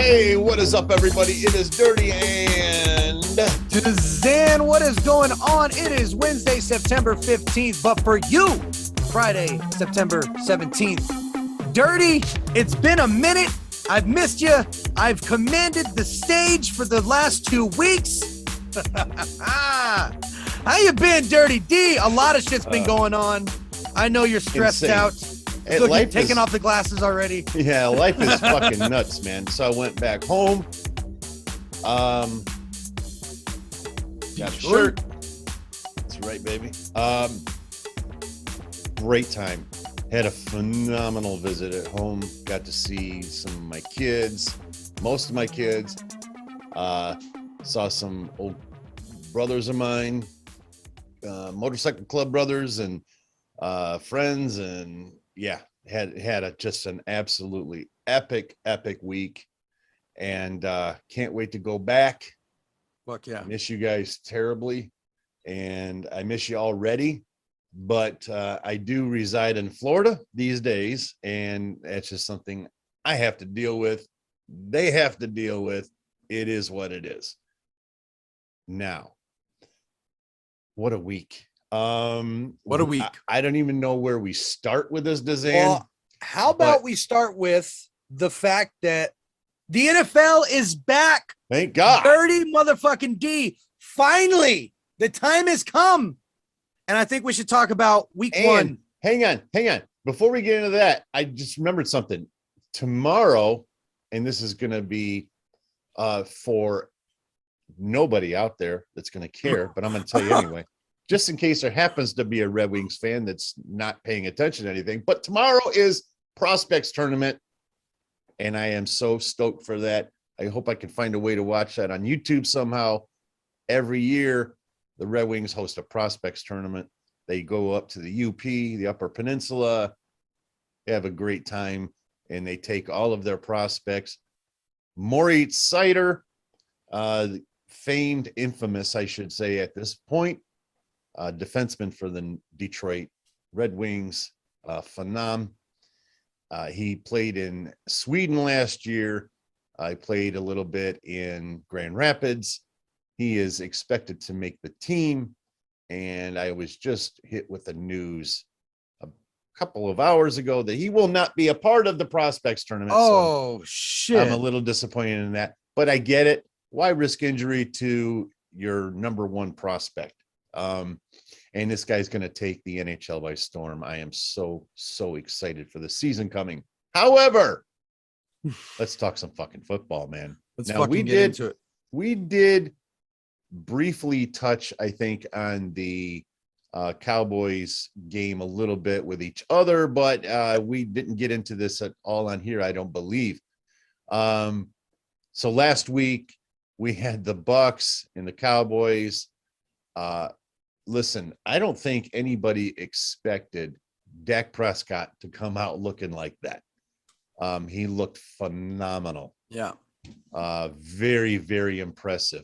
Hey, what is up, everybody? It is Dirty and DZAN, what is going on? It is Wednesday, September 15th, but for you, Friday, September 17th. Dirty, it's been a minute. I've missed you. I've commanded the stage for the last 2 weeks. How you been, Dirty D? A lot of shit's been going on. I know you're stressed out. Look, you're taking off the glasses already. Yeah, life is fucking nuts, man. So I went back home. Got a shirt. That's right, baby. Great time. Had a phenomenal visit at home. Got to see some of my kids, most of my kids. Saw some old brothers of mine, motorcycle club brothers and friends, and yeah, had just an absolutely epic week, and can't wait to go back. Fuck yeah. Miss you guys terribly, and I miss you already, but I do reside in Florida these days, and that's just something I have to deal with. They have to deal with. It is what it is. Now, what a week. What a week. I don't even know where we start with this, DZAN. Well, how about we start with the fact that the NFL is back. Thank God. Dirty motherfucking D. Finally, the time has come. And I think we should talk about week one. Hang on. Before we get into that, I just remembered something. Tomorrow, and this is going to be for nobody out there that's going to care, but I'm going to tell you anyway. Just in case there happens to be a Red Wings fan that's not paying attention to anything. But tomorrow is Prospects Tournament, and I am so stoked for that. I hope I can find a way to watch that on YouTube somehow. Every year, the Red Wings host a Prospects Tournament. They go up to the UP, the Upper Peninsula. They have a great time, and they take all of their prospects. Moritz Seider, famed, infamous, I should say, at this point, defenseman for the Detroit Red Wings, phenom. He played in Sweden last year. I played a little bit in Grand Rapids. He is expected to make the team, and I was just hit with the news a couple of hours ago that he will not be a part of the Prospects Tournament. Oh, so shit. I'm a little disappointed in that, but I get it. Why risk injury to your number one prospect? And this guy's going to take the NHL by storm. I am so excited for the season coming. However, let's talk some fucking football, man. We did briefly touch, I think, on the Cowboys game a little bit with each other, but we didn't get into this at all on here, I don't believe. So last week we had the Bucks and the Cowboys. Listen, I don't think anybody expected Dak Prescott to come out looking like that. He looked phenomenal. Yeah. Very impressive.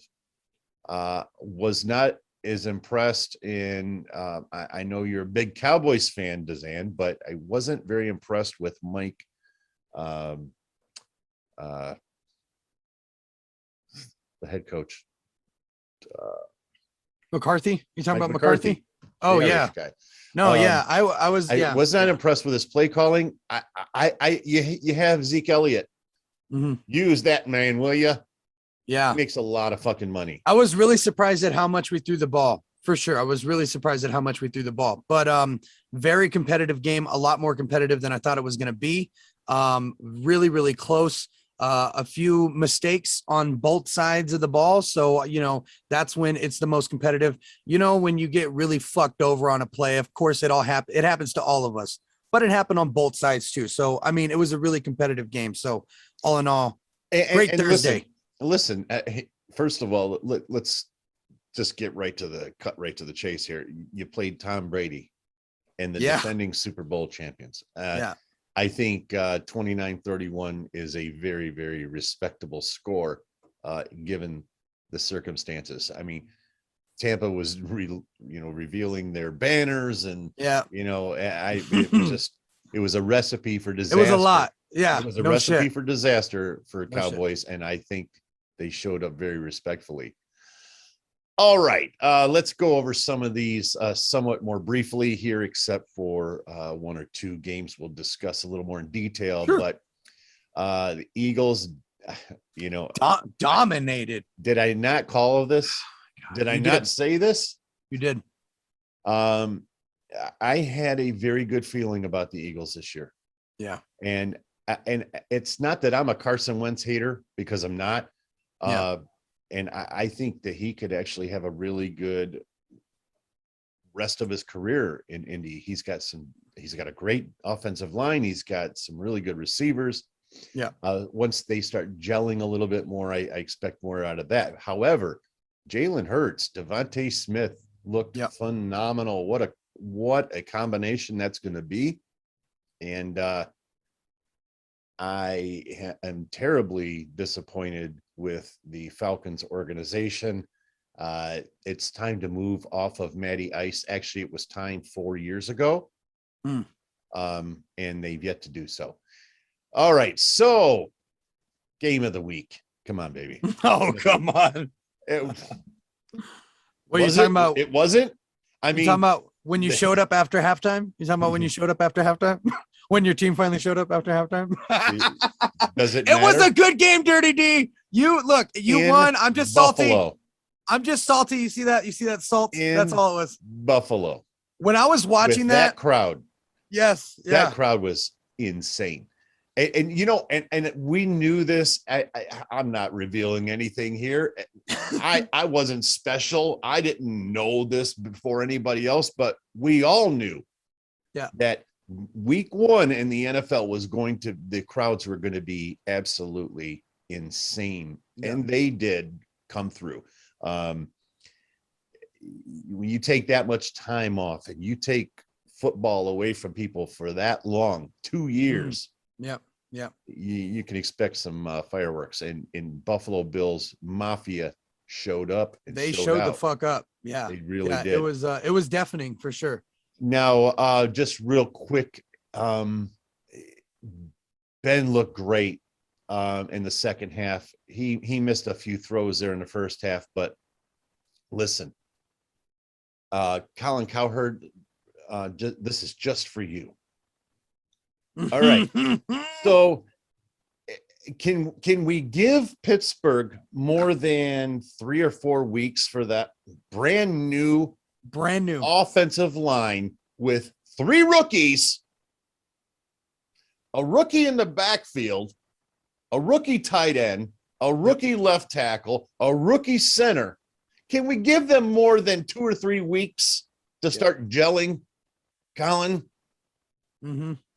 Was not as impressed in, I know you're a big Cowboys fan, DZAN, but I wasn't very impressed with Mike, the head coach. McCarthy? You talking Mike about McCarthy? Oh, yeah. Guy. No, yeah. I was not impressed with his play calling. You have Zeke Elliott. Mm-hmm. Use that man, will you? Yeah. He makes a lot of fucking money. I was really surprised at how much we threw the ball. For sure. I was really surprised at how much we threw the ball. But very competitive game, a lot more competitive than I thought it was going to be. Really close. A few mistakes on both sides of the ball. So, that's when it's the most competitive. When you get really fucked over on a play, of course, it happens to all of us, but it happened on both sides too. So, I mean, it was a really competitive game. So all in all, great Thursday. Listen, first of all, let's just get right to the chase here. You played Tom Brady and the defending Super Bowl champions. I think 29-31 is a very respectable score given the circumstances. I mean, Tampa was revealing their banners, and it was just It was a recipe for It disaster. was a lot. Yeah. It was a no recipe shit. for disaster for No shit. Cowboys, and I think they showed up very respectfully. All right, let's go over some of these somewhat more briefly here, except for one or two games we'll discuss a little more in detail. Sure. But the Eagles, Dominated. did I not call this? Did I You not did. say this? You did. I had a very good feeling about the Eagles this year. Yeah. And it's not that I'm a Carson Wentz hater, because I'm not. Yeah. And I think that he could actually have a really good rest of his career in Indy. He's got a great offensive line. He's got some really good receivers. Yeah. Once they start gelling a little bit more, I expect more out of that. However, Jalen Hurts, Devontae Smith looked phenomenal. What a combination that's going to be. And I am terribly disappointed with the Falcons organization. It's time to move off of Matty Ice. Actually, it was time 4 years ago. And they've yet to do so. All right. So game of the week. Come on, baby. Oh, come on. What are you talking about? It wasn't. I mean, talking about when you showed up after halftime? You talking about when you showed up after halftime? When your team finally showed up after halftime? Does it matter? It was a good game, Dirty D. You won. I'm just Buffalo. salty. I'm just salty. You see that? You see that salt? That's all it was. Buffalo. When I was watching that crowd. Yes. Yeah. That crowd was insane. And we knew this. I'm not revealing anything here. I wasn't special. I didn't know this before anybody else, but we all knew that week 1 in the NFL the crowds were going to be absolutely insane. And they did come through. When you take that much time off and you take football away from people for that long, 2 years. Yeah. You can expect some fireworks. And in Buffalo Bills Mafia showed up. They showed the fuck up. Yeah. They really did. It was deafening for sure. Now, just real quick, Ben looked great in the second half. He missed a few throws there in the first half, but listen, Colin Cowherd, this is just for you. All right. So can we give Pittsburgh more than 3 or 4 weeks for that brand new offensive line with 3 rookies, a rookie in the backfield, a rookie tight end, a rookie left tackle, a rookie center? Can we give them more than 2 or 3 weeks to start gelling, Colin?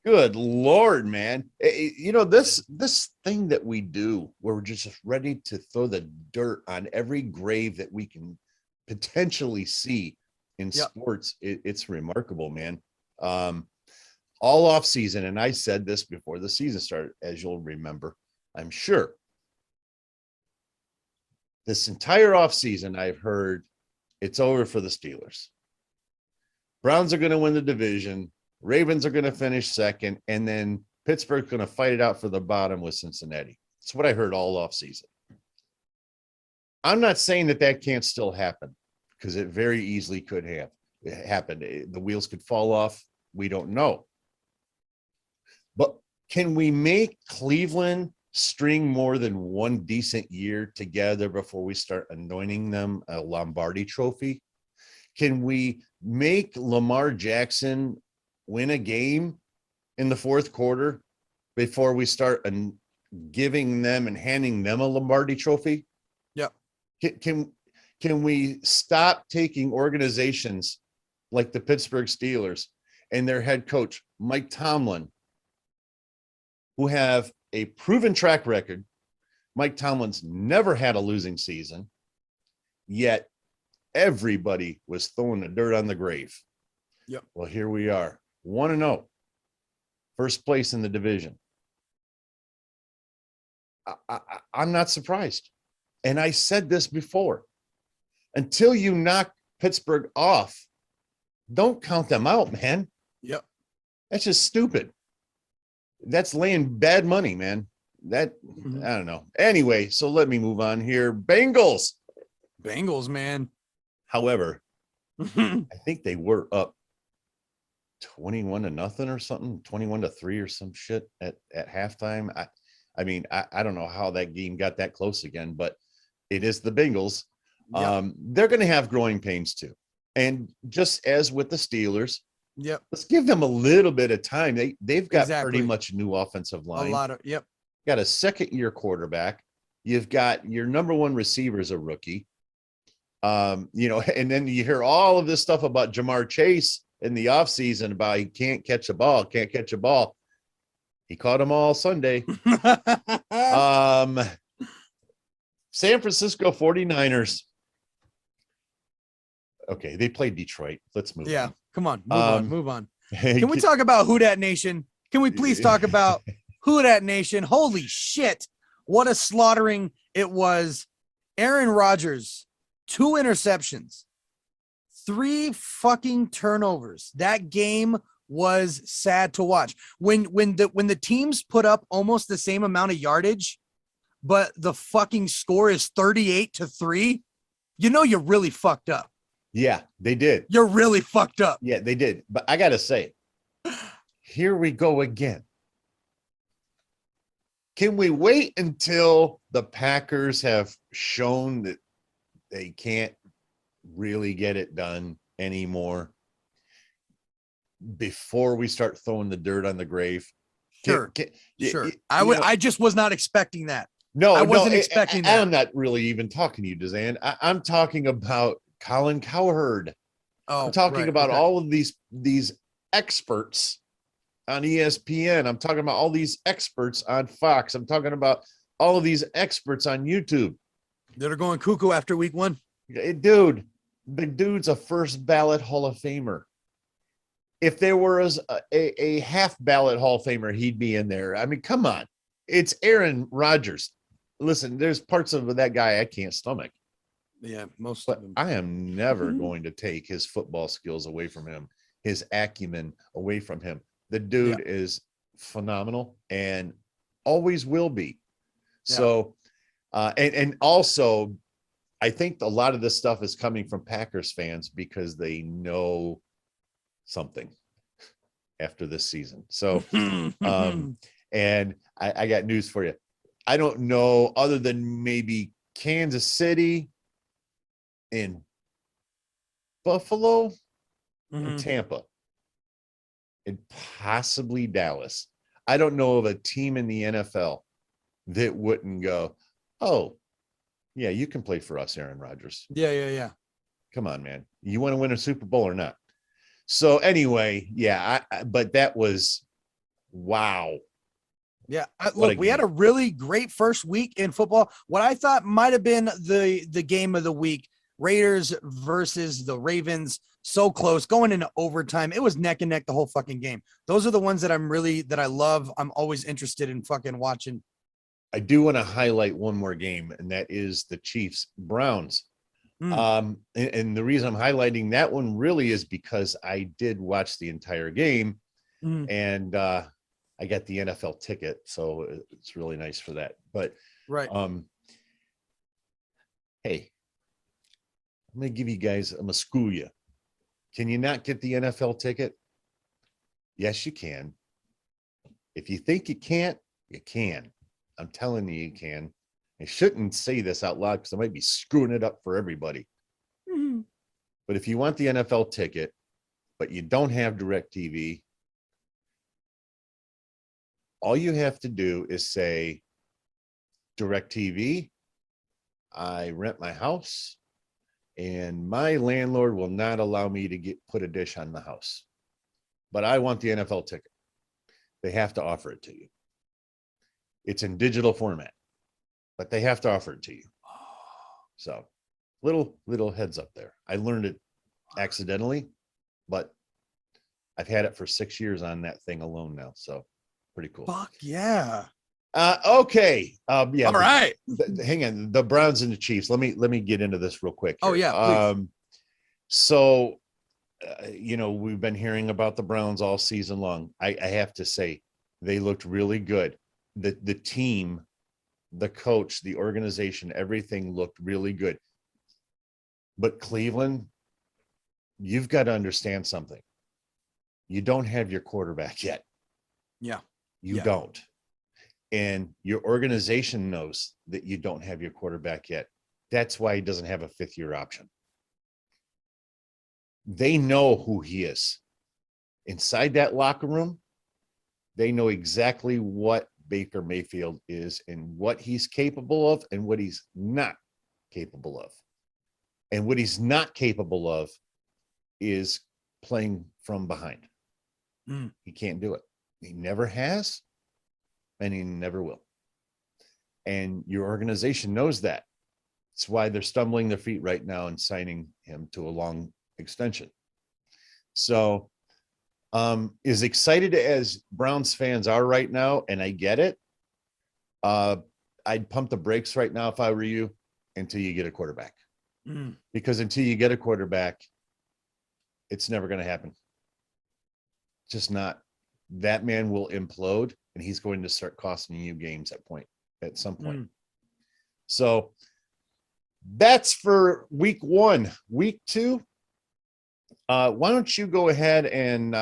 Good Lord, man. This thing that we do where we're just ready to throw the dirt on every grave that we can potentially see in sports, it's remarkable, man. All off season, and I said this before the season started, as you'll remember, I'm sure. This entire off season, I've heard it's over for the Steelers. Browns are going to win the division. Ravens are going to finish second, and then Pittsburgh's going to fight it out for the bottom with Cincinnati. That's what I heard all off season. I'm not saying that can't still happen, because it very easily could have happened. The wheels could fall off. We don't know. But can we make Cleveland string more than one decent year together before we start anointing them a Lombardi trophy? Can we make Lamar Jackson win a game in the fourth quarter before we start giving them and handing them a Lombardi trophy? Yeah. Can we stop taking organizations like the Pittsburgh Steelers and their head coach, Mike Tomlin, who have a proven track record? Mike Tomlin's never had a losing season, yet everybody was throwing the dirt on the grave. Yep. Well, here we are, 1-0, first place in the division. I'm not surprised. And I said this before, until you knock Pittsburgh off, don't count them out, man. Yep. That's just stupid. that's laying bad money, man. That I don't know. Anyway, so let me move on here. Bengals. Bengals, man. However, I think they were up 21-0 or something, 21-3 or some shit at halftime. I mean, I don't know how that game got that close again, but it is the Bengals. Yep. They're going to have growing pains too. And just as with the Steelers, Yep. let's give them a little bit of time. They've got Exactly. pretty much new offensive line. A lot of, yep. Got a second-year quarterback. You've got your number one receiver is a rookie. You know, and then you hear all of this stuff about Jamar Chase in the offseason about he can't catch a ball. He caught them all Sunday. San Francisco 49ers. Okay, they played Detroit. Let's move on. Come on. Move on. Can Can we talk about Who Dat Nation? Can we please talk about Who Dat Nation? Holy shit. What a slaughtering it was. Aaron Rodgers, 2 interceptions, 3 fucking turnovers. That game was sad to watch. When the teams put up almost the same amount of yardage, but the fucking score is 38-3, you know you're really fucked up. Yeah, they did. You're really fucked up. Yeah, they did. But I got to say, here we go again. Can we wait until the Packers have shown that they can't really get it done anymore before we start throwing the dirt on the grave? Sure. I just was not expecting that. No, I wasn't expecting that. I'm not really even talking to you, DZAN. I'm talking about Colin Cowherd. I'm talking about all of these experts on ESPN. I'm talking about all these experts on Fox. I'm talking about all of these experts on YouTube that are going cuckoo after week 1. Dude, the dude's a first ballot Hall of Famer. If there was a half ballot Hall of Famer, he'd be in there. I mean, come on. It's Aaron Rodgers. Listen, there's parts of that guy I can't stomach. Yeah, most but of them. I am never going to take his football skills away from him, his acumen away from him. The dude is phenomenal and always will be. Yeah. So, and also, I think a lot of this stuff is coming from Packers fans because they know something after this season. So, and I got news for you. I don't know, other than maybe Kansas City and Buffalo and Tampa and possibly Dallas. I don't know of a team in the NFL that wouldn't go, oh, yeah, you can play for us, Aaron Rodgers. Yeah. Come on, man. You want to win a Super Bowl or not? So anyway, yeah, but that was, wow. Yeah, look, we had a really great first week in football. What I thought might have been the game of the week, Raiders versus the Ravens, so close, going into overtime. It was neck and neck the whole fucking game. Those are the ones that I love. I'm always interested in fucking watching. I do want to highlight one more game, and that is the Chiefs Browns. And the reason I'm highlighting that one really is because I did watch the entire game, and I got the NFL ticket, so it's really nice for that. But right, hey, I'm gonna give you guys, I'm gonna school you. Can you not get the NFL ticket? Yes, you can. If you think you can't, you can. I'm telling you, you can. I shouldn't say this out loud because I might be screwing it up for everybody. But if you want the NFL ticket, but you don't have DirecTV, all you have to do is say, DirecTV, I rent my house, and my landlord will not allow me to put a dish on the house. But I want the NFL ticket. They have to offer it to you. It's in digital format, but they have to offer it to you. So little heads up there. I learned it accidentally, but I've had it for 6 years on that thing alone now. So pretty cool. Fuck yeah. Okay. Yeah. All right. Hang on. The Browns and the Chiefs. Let me get into this real quick here. Oh yeah. Please. So, we've been hearing about the Browns all season long. I have to say, They looked really good. The team, the coach, the organization, everything looked really good. But Cleveland, you've got to understand something. You don't have your quarterback yet. Yeah. You don't. And your organization knows that you don't have your quarterback yet. That's why he doesn't have a fifth-year option. They know who he is. Inside that locker room, they know exactly what Baker Mayfield is and what he's capable of and what he's not capable of. And what he's not capable of is playing from behind. He can't do it. He never has, and he never will. And your organization knows that. That's why they're stumbling their feet right now and signing him to a long extension. So, as excited as Browns fans are right now, and I get it, I'd pump the brakes right now if I were you until you get a quarterback. Because until you get a quarterback, it's never going to happen. Just not. That man will implode, and he's going to start costing you games at some point. So that's for week 1. Week 2, why don't you go ahead and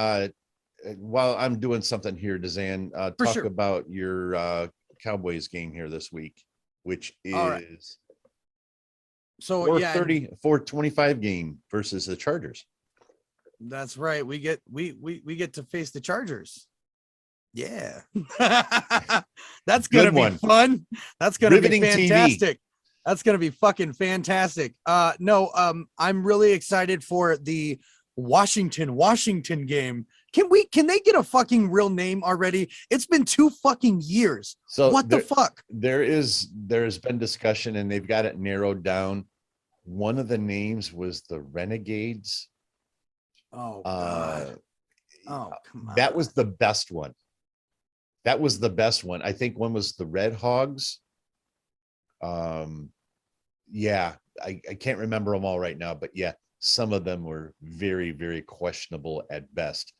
while I'm doing something here, DZAN, talk about your Cowboys game here this week, which is so 425 game versus the Chargers. That's right. We get to face the Chargers. Yeah. That's gonna be fun. That's gonna be fantastic. TV. That's gonna be fucking fantastic. I'm really excited for the Washington game. Can they get a fucking real name already? It's been 2 fucking years. So what the fuck? There's been discussion, and they've got it narrowed down. One of the names was the Renegades. Oh God. Oh, come on. That was the best one. I think one was the Red Hogs. Yeah, I can't remember them all right now, but yeah, some of them were very, very questionable at best.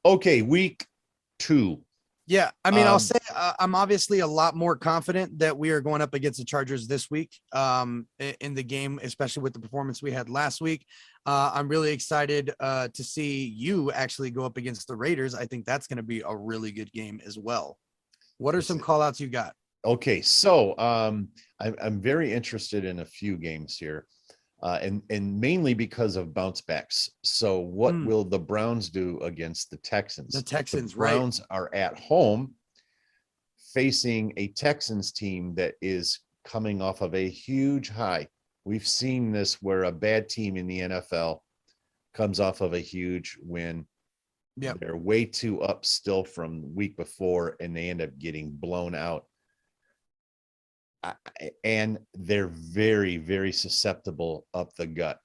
Okay, week 2. Yeah, I mean, I'll say I'm obviously a lot more confident that we are going up against the Chargers this week in the game, especially with the performance we had last week. I'm really excited to see you actually go up against the Raiders. I think that's going to be a really good game as well. What are some call outs you got? Okay, so I'm very interested in a few games here, and mainly because of bounce backs. So what will the Browns do against the Texans? The Browns are at home facing a Texans team that is coming off of a huge high. We've seen this where a bad team in the NFL comes off of a huge win. Yep. They're way too up still from the week before, and they end up getting blown out. And they're very, very susceptible up the gut.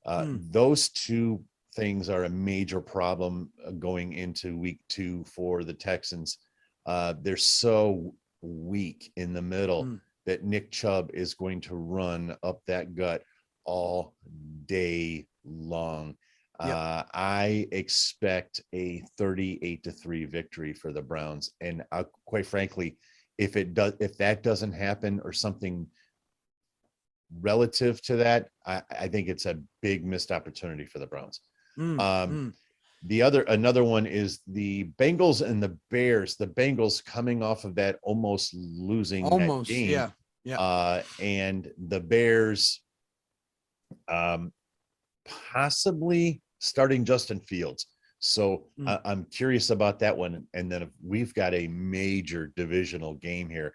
Those two things are a major problem going into week 2 for the Texans. They're so weak in the middle that Nick Chubb is going to run up that gut all day long. Yep. I expect a 38-3 victory for the Browns. And quite frankly, if that doesn't happen or something relative to that, I think it's a big missed opportunity for the Browns. Another one is the Bengals and the Bears. The Bengals coming off of that almost losing that game. Yeah. And the Bears possibly starting Justin Fields. So I'm curious about that one. And then we've got a major divisional game here.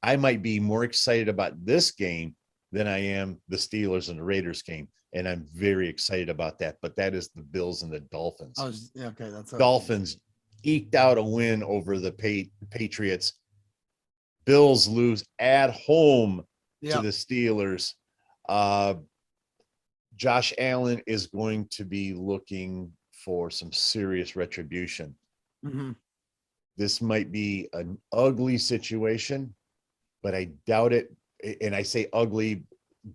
I might be more excited about this game than I am the Steelers and the Raiders game. And I'm very excited about that. But that is the Bills and the Dolphins. Okay, that's Dolphins eked out a win over the Patriots. Bills lose at home to the Steelers. Josh Allen is going to be looking for some serious retribution. This might be an ugly situation, but I doubt it. And I say ugly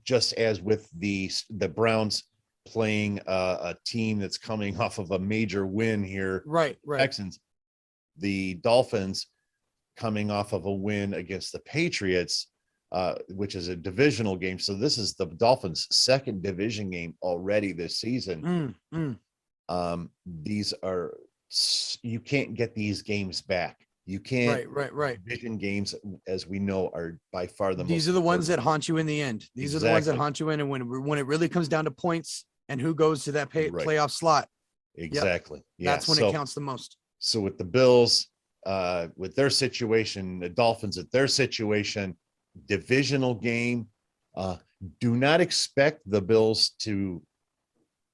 just as with the Browns playing a team that's coming off of a major win here. Right. Texans. the Dolphins coming off of a win against the Patriots, which is a divisional game. So this is the Dolphins' second division game already this season. These are, you can't get these games back. You can't. Right. Division games, as we know, are by far the most. These are the ones that haunt you in the end. These are the ones that haunt you in, and when it really comes down to points and who goes to that playoff slot. Exactly. Yeah. That's when it counts the most. So with the Bills, with their situation, the Dolphins at their situation, divisional game, do not expect the Bills to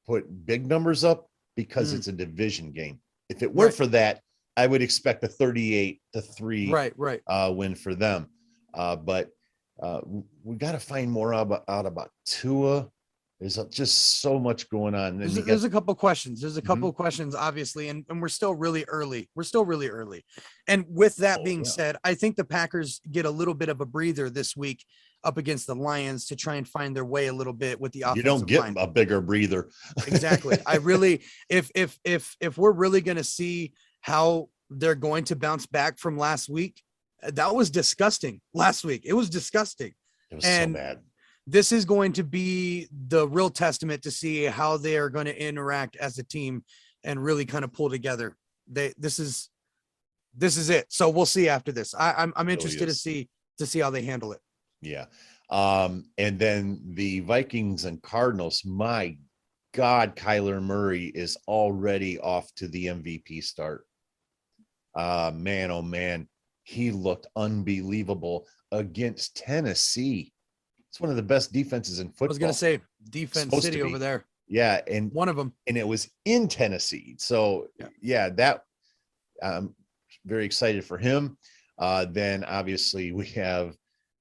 put big numbers up because it's a division game. If it were for that, I would expect a 38-3 win for them. But we got to find more out about Tua. There's just so much going on. There's a couple questions. There's a couple of questions, obviously, and we're still really early. And with that being said, I think the Packers get a little bit of a breather this week up against the Lions to try and find their way a little bit with the offensive line. You don't get a bigger breather. Exactly. I really, if we're really going to see how they're going to bounce back from last week, that was disgusting. Last week, it was disgusting. It was so bad. This is going to be the real testament to see how they are going to interact as a team and really kind of pull together. This is it. So we'll see after this. I'm interested to see how they handle it. Yeah. And then the Vikings and Cardinals, my God, Kyler Murray is already off to the MVP start. Man, oh man, he looked unbelievable against Tennessee. It's one of the best defenses in football. I was going to say defense city over there. Yeah. And one of them, and it was in Tennessee. So that I'm very excited for him. Then obviously we have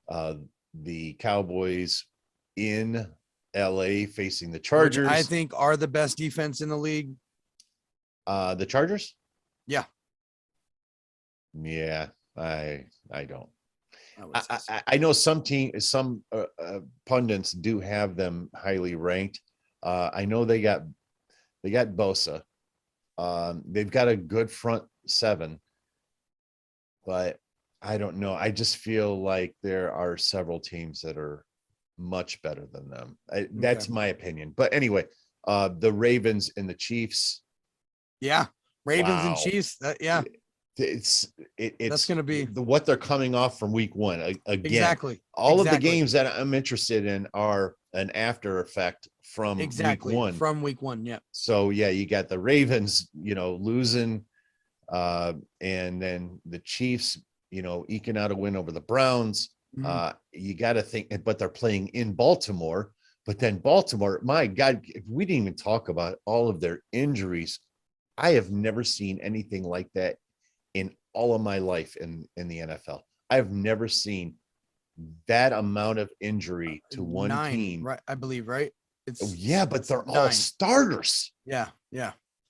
the Cowboys in LA facing the Chargers. Which I think are the best defense in the league. The Chargers? Yeah. Yeah, I don't. I know some pundits do have them highly ranked. I know they got Bosa. They've got a good front seven, but I don't know. I just feel like there are several teams that are much better than them. That's my opinion. But anyway, the Ravens and the Chiefs. Yeah, Ravens and Chiefs. It's that's going to be what they're coming off from week one. Again, exactly. All of the games that I'm interested in are an after effect from week one. From week one, yeah. So yeah, you got the Ravens, losing, and then the Chiefs, eking out a win over the Browns. You got to think, but they're playing in Baltimore. But then Baltimore, my God, we didn't even talk about all of their injuries. I have never seen anything like that in all of my life in the NFL. I've never seen that amount of injury to one team. Right, I believe, right? But they're all starters. Yeah.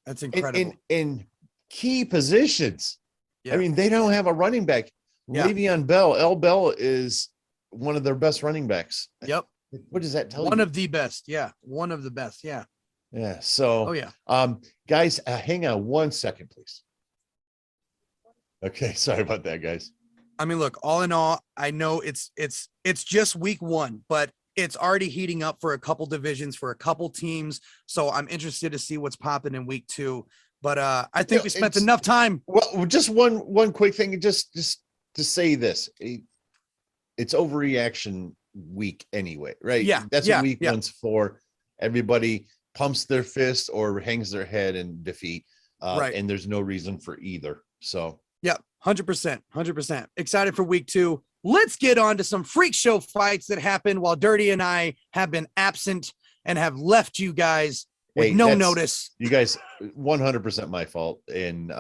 That's incredible. In key positions. Yeah. I mean, they don't have a running back. Yeah. Le'Veon Bell, L. Bell is one of their best running backs. Yep. What does that tell you? One of the best. Yeah. One of the best. Yeah. Yeah. So, guys, hang on 1 second, please. Okay. Sorry about that, guys. I mean, look, all in all, I know it's just week one, but it's already heating up for a couple divisions, for a couple teams. So I'm interested to see what's popping in week two. But I think we spent enough time. Well, just one quick thing, just to say this. It's overreaction week anyway, right? Yeah. That's what week one's for. Everybody pumps their fist or hangs their head in defeat. And there's no reason for either. So yeah, 100%. Excited for week two. Let's get on to some freak show fights that happened while Dirty and I have been absent and have left you guys with no notice. You guys, 100% my fault. And,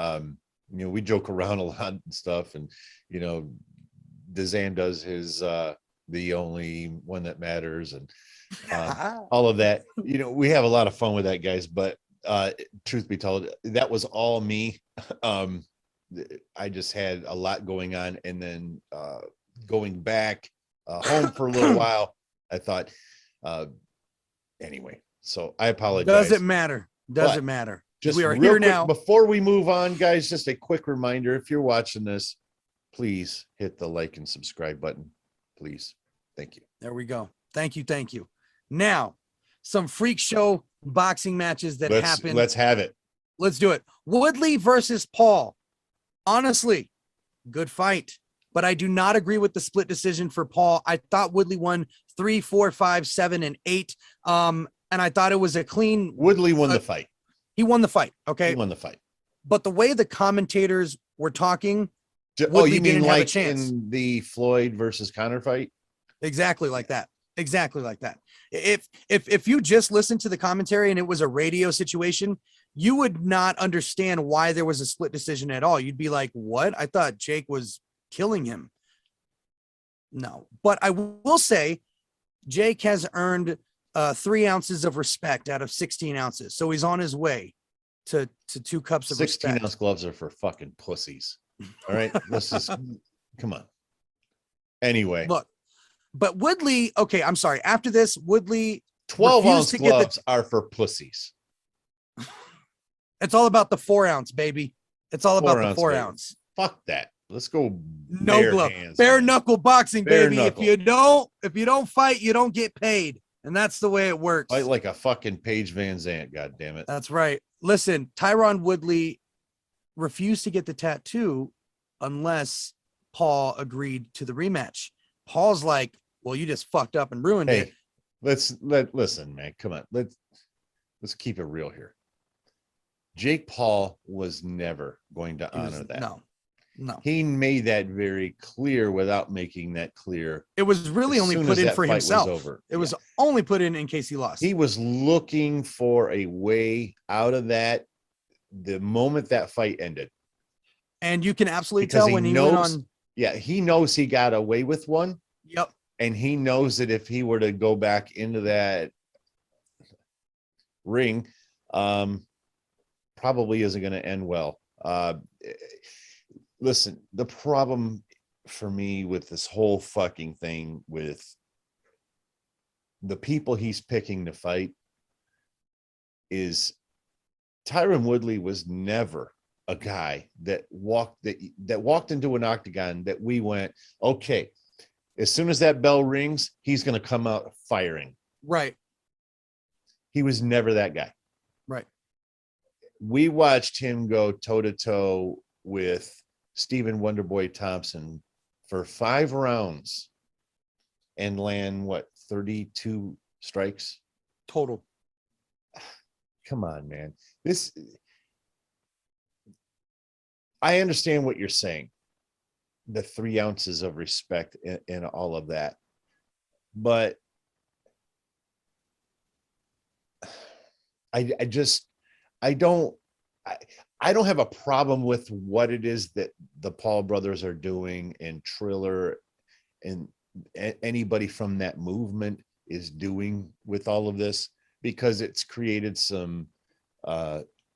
we joke around a lot and stuff. And, DZAN does his, the only one that matters. And all of that, we have a lot of fun with that, guys. But truth be told, that was all me. I just had a lot going on, and then going back home for a little while, I thought, anyway, so I apologize. Doesn't matter. Just we are real here quick, now. before we move on, guys, just a quick reminder. If you're watching this, please hit the like and subscribe button. Please. Thank you. There we go. Thank you. Thank you. Now, some freak show boxing matches that happened. Let's have it. Let's do it. Woodley versus Paul. Honestly, good fight. But I do not agree with the split decision for Paul. I thought Woodley won 3, 4, 5, 7, and 8. And I thought it was a clean. Woodley won the fight. He won the fight. Okay. He won the fight. But the way the commentators were talking, Oh, you mean didn't have a like chance. in the Floyd versus Conor fight? Exactly like that. Exactly like that. If you just listened to the commentary and it was a radio situation, you would not understand why there was a split decision at all. You'd be like, what? I thought Jake was killing him. No, but I will say Jake has earned 3 ounces of respect out of 16 ounces. So he's on his way to 2 cups of 16 respect. ounce gloves are for fucking pussies. All right. Let's just come on. Anyway, Look, but Woodley, okay, I'm sorry. After this, Woodley 12 refused ounce to get the- gloves are for pussies. It's all about the 4 ounce, baby. It's all about the 4 baby. ounce. Fuck that. Let's go. No bare glove, hands, bare man. knuckle boxing, Bare baby. knuckle. If you don't fight, you don't get paid, and that's the way it works. Fight like a fucking Paige Van Zant. God damn it. That's right. Listen, Tyron Woodley refused to get the tattoo unless Paul agreed to the rematch. Paul's like, "Well, you just fucked up and ruined it." Hey, listen, man. Come on. Let's keep it real here. Jake Paul was never going to honor that. No. He made that very clear without making that clear. It was really as only soon put as in that for fight was himself. over. It was only put in case he lost. He was looking for a way out of that the moment that fight ended. And you can absolutely Because tell he when he knows, went on. yeah, he knows he got away with one. Yep. And he knows that if he were to go back into that ring, probably isn't going to end well. Listen, the problem for me with this whole fucking thing with the people he's picking to fight is Tyron Woodley was never a guy that walked into an octagon that we went, okay, as soon as that bell rings, he's going to come out firing. Right. He was never that guy. Right. We watched him go toe to toe with Stephen Wonderboy Thompson for 5 rounds and land 32 strikes Total. Come on, man. I understand what you're saying. The 3 ounces of respect in all of that. But I don't have a problem with what it is that the Paul brothers are doing and Triller and anybody from that movement is doing with all of this, because it's created some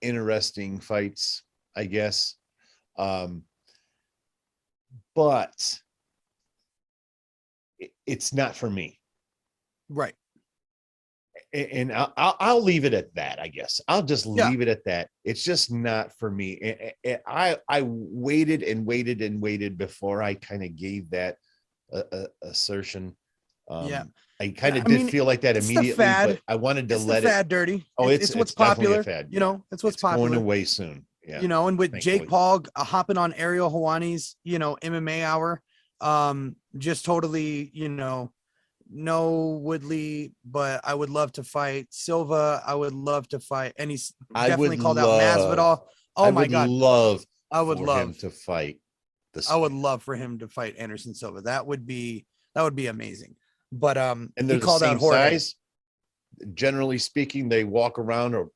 interesting fights, I guess. But it's not for me. Right. And I'll leave it at that, I guess. I'll just leave it at that. It's just not for me. And I waited and waited and waited before I kind of gave that assertion. I kind of did feel like that immediately, but I wanted to let it. Fad dirty. Oh, it's what's popular. Fad, you know, it's what's popular. Going away soon. Yeah. You know, and with Thankfully. Jake Paul hopping on Ariel Hawani's, MMA hour, just totally, no Woodley, but I would love to fight Silva. I would love to fight, and he's definitely called out Masvidal. Oh my God. I would love him to fight. I would love for him to fight Anderson Silva. That would be amazing. But and they're he called the same out Jorge. size. Generally speaking, they walk around or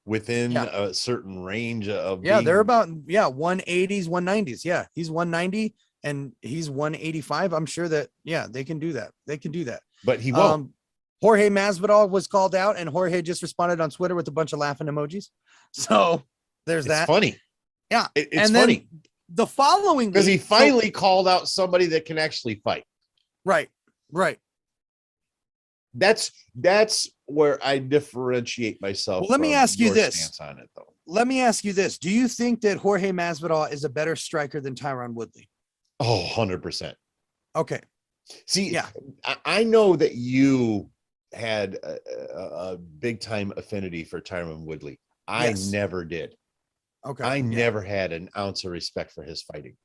within a certain range of they're about 180s, 190s. Yeah, he's 190 and he's 185. I'm sure that they can do that. They can do that. But he won't. Jorge Masvidal was called out, and Jorge just responded on Twitter with a bunch of laughing emojis. So there's that. Funny. Yeah, it's funny. The following because he finally called out somebody that can actually fight. Right. That's where I differentiate myself. Well, let me ask you this. On it, though. let me ask you this. Do you think that Jorge Masvidal is a better striker than Tyron Woodley? Oh, 100%. Okay. See, Yeah. I know that you had a big time affinity for Tyron Woodley. I Yes. never did. Okay. I Yeah. never had an ounce of respect for his fighting.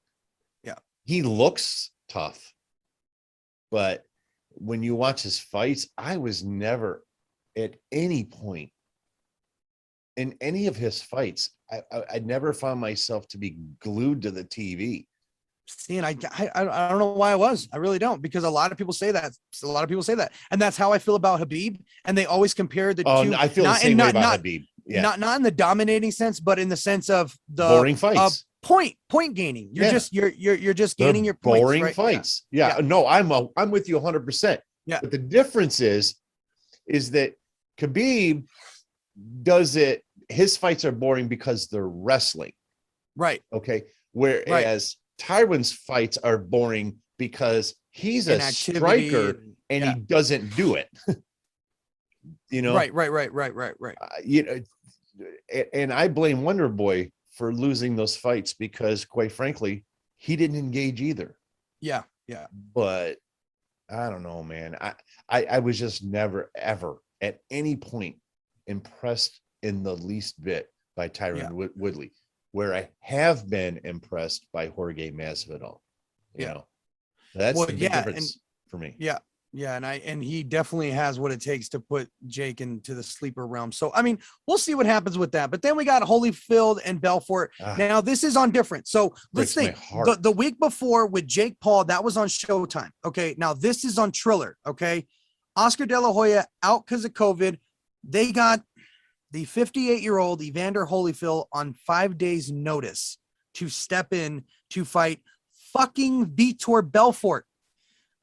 Yeah. He looks tough, but when you watch his fights, I was never at any point in any of his fights, I never found myself to be glued to the TV. See, and I don't know why I was. I really don't, because a lot of people say that. A lot of people say that, and that's how I feel about Habib. And they always compare the two. I feel the same way about Habib. Yeah, not in the dominating sense, but in the sense of the boring fights. Point gaining. You're just gaining your points. Boring right? fights. Yeah. No, I'm with you 100%. Yeah. But the difference is that Khabib does it. His fights are boring because they're wrestling. Right. Okay. Whereas Tyron's fights are boring because he's a striker and he doesn't do it. You know. Right. You know, and I blame Wonder Boy for losing those fights because, quite frankly, he didn't engage either. Yeah. But I don't know, man. I was just never ever at any point impressed in the least bit by Tyron Woodley, where I have been impressed by Jorge Masvidal. You know, that's the big difference for me. Yeah, and he definitely has what it takes to put Jake into the sleeper realm. So I mean, we'll see what happens with that. But then we got Holyfield and Belfort. Now this is on different. So let's think. The week before with Jake Paul, that was on Showtime. Okay, now this is on Triller. Okay, Oscar De La Hoya out because of COVID. They got the 58-year-old Evander Holyfield on 5 days' notice to step in to fight fucking Vitor Belfort.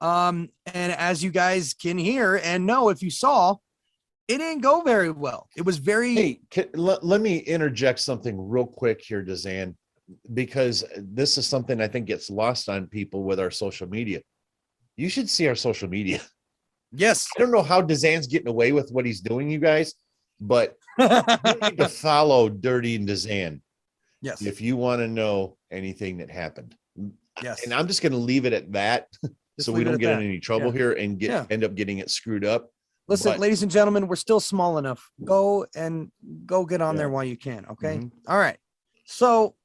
And as you guys can hear and know, if you saw, it didn't go very well. It was very. Hey, let me interject something real quick here, DZAN, because this is something I think gets lost on people with our social media. You should see our social media. Yes. I don't know how DZAN's getting away with what he's doing, you guys, but you need to follow Dirty and DZAN. Yes. If you want to know anything that happened. Yes. And I'm just going to leave it at that. So we don't get in any trouble here and end up getting it screwed up. Listen, ladies and gentlemen, we're still small enough. Go get on there while you can. Okay. Mm-hmm. All right. So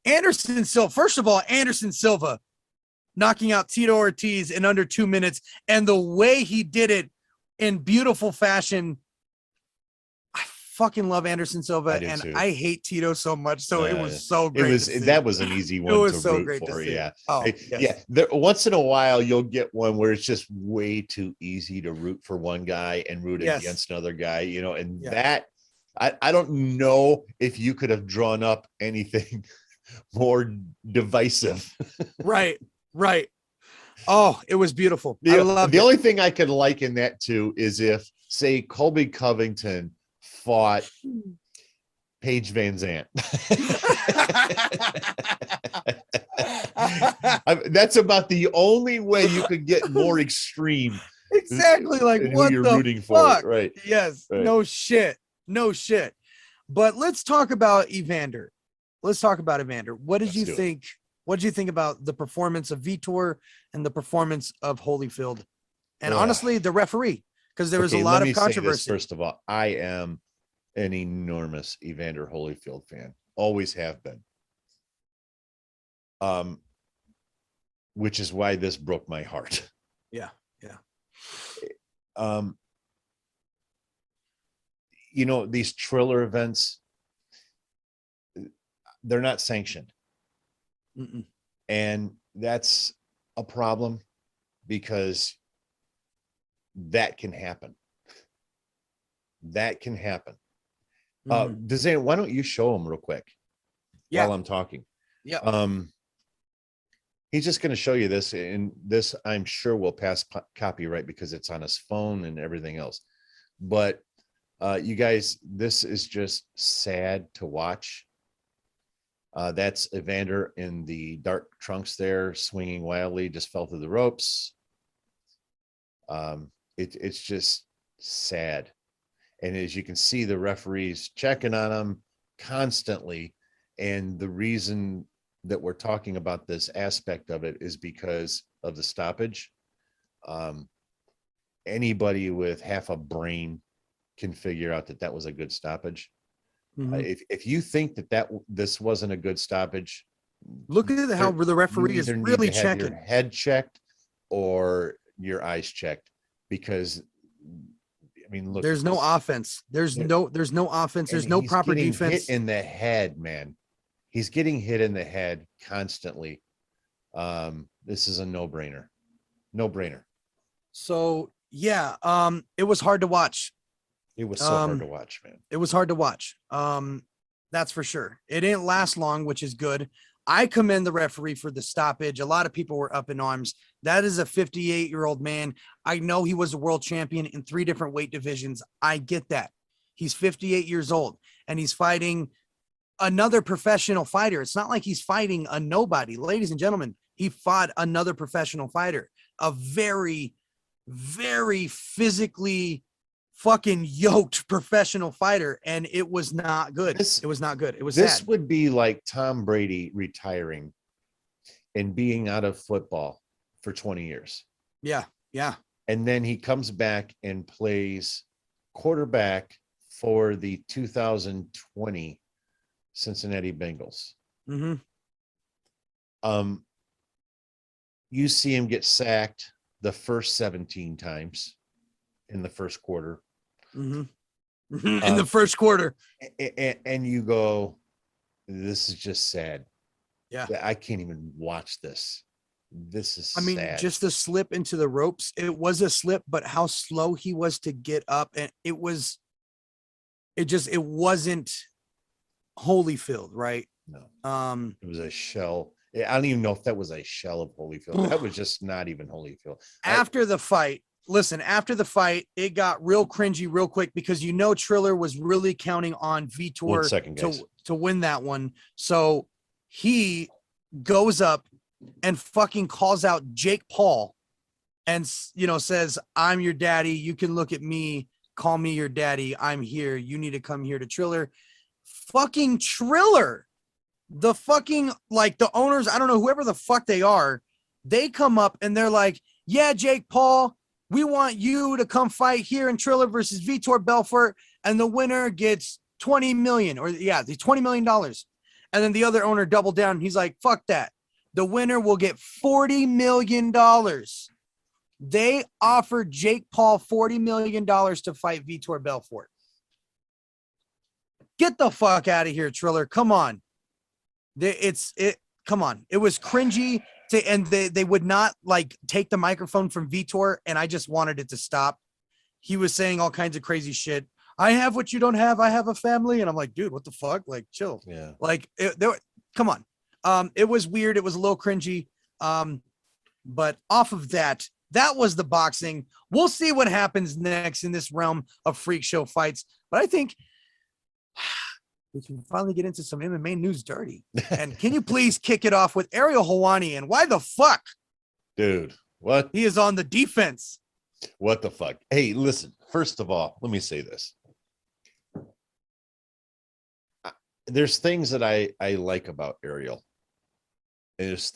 Anderson Silva, first of all, Anderson Silva knocking out Tito Ortiz in under 2 minutes, and the way he did it in beautiful fashion. Fucking love Anderson Silva, and I hate Tito so much. So it was so great. That was an easy one. It was so great for. Yeah. Oh, yes. Yeah. Once in a while, you'll get one where it's just way too easy to root for one guy and root against another guy. You know, and that I don't know if you could have drawn up anything more divisive. Right. Oh, it was beautiful. I loved it. The only thing I could liken that to is if, say, Colby Covington fought Paige Van Zandt. That's about the only way you could get more extreme. Exactly, like what you're the rooting fuck? For, right? Yes, right. No shit. But let's talk about Evander. What did you think? What did you think about the performance of Vitor and the performance of Holyfield? And honestly, the referee, because there was a lot of controversy. First of all, I am an enormous Evander Holyfield fan. Always have been. Which is why this broke my heart. Yeah. You know, these Triller events, they're not sanctioned. Mm-mm. And that's a problem because that can happen. DZAN, why don't you show them real quick while I'm talking? Yeah. He's just going to show you this, and this I'm sure will pass copyright because it's on his phone and everything else. But you guys, this is just sad to watch. That's Evander in the dark trunks there, swinging wildly, just fell through the ropes. It's just sad. And as you can see, the referees checking on him, constantly. And the reason that we're talking about this aspect of it is because of the stoppage. Anybody with half a brain can figure out that that was a good stoppage. If you think that this wasn't a good stoppage, look at how the referee is really have your checking. head checked or your eyes checked, because I mean, look, There's no offense. There's no offense. There's no proper defense. Hit in the head, man. He's getting hit in the head constantly. This is a no-brainer. No-brainer. So yeah, it was hard to watch. It was so hard to watch, man. It was hard to watch. That's for sure. It didn't last long, which is good. I commend the referee for the stoppage. A lot of people were up in arms. That is a 58-year-old man. I know he was a world champion in 3 different weight divisions. I get that. He's 58 years old and he's fighting another professional fighter. It's not like he's fighting a nobody. Ladies and gentlemen, he fought another professional fighter, a very, very physically fucking yoked professional fighter, and it was not good. It was not good. It was this sad. Would be like Tom Brady retiring and being out of football for 20 years. Yeah. And then he comes back and plays quarterback for the 2020 Cincinnati Bengals. You see him get sacked the first 17 times in the first quarter. In the first quarter. And you go, this is just sad. Yeah. I can't even watch this. This is sad. Just the slip into the ropes. It was a slip, but how slow he was to get up. And it wasn't Holyfield, right? No. It was a shell. I don't even know if that was a shell of Holyfield. That was just not even Holyfield. After the fight, it got real cringy real quick because Triller was really counting on Vitor to win that one. So he goes up and fucking calls out Jake Paul and, says, I'm your daddy. You can look at me, call me your daddy. I'm here. You need to come here to Triller. Fucking Triller. The fucking, the owners, I don't know, whoever the fuck they are, they come up and they're like, yeah, Jake Paul, we want you to come fight here in Triller versus Vitor Belfort, and the winner gets $20 million, the $20 million. And then the other owner doubled down. He's like, fuck that. The winner will get $40 million. They offered Jake Paul $40 million to fight Vitor Belfort. Get the fuck out of here, Triller. Come on. Come on. It was cringy and they would not take the microphone from Vitor, and I just wanted it to stop. He was saying all kinds of crazy shit. I have what you don't have. I have a family. And I'm like, dude, what the fuck? Chill. Yeah. Come on. It was weird. It was a little cringy. But off of that was the boxing. We'll see what happens next in this realm of freak show fights. But I think we can finally get into some MMA news dirty. And can you please kick it off with Ariel Helwani? And why the fuck? Dude, what? He is on the defense. What the fuck? Hey, listen, first of all, let me say this. There's things that I like about Ariel. There's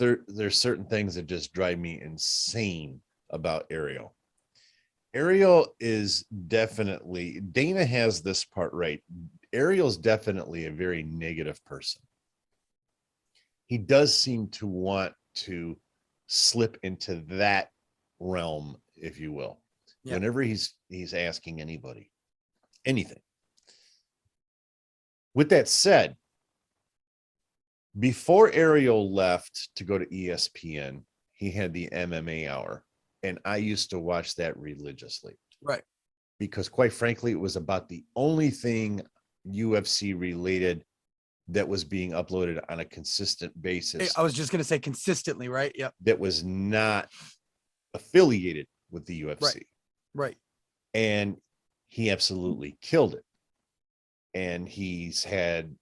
certain things that just drive me insane about Ariel. Ariel is definitely, Dana has this part right. Ariel's definitely a very negative person. He does seem to want to slip into that realm, if you will, whenever he's asking anybody anything. With that said, before Ariel left to go to ESPN, he had the MMA Hour, and I used to watch that religiously. Right. Because quite frankly, it was about the only thing UFC related that was being uploaded on a consistent basis. I was just going to say consistently, right? Yep. That was not affiliated with the UFC. Right. And he absolutely killed it. And he's had,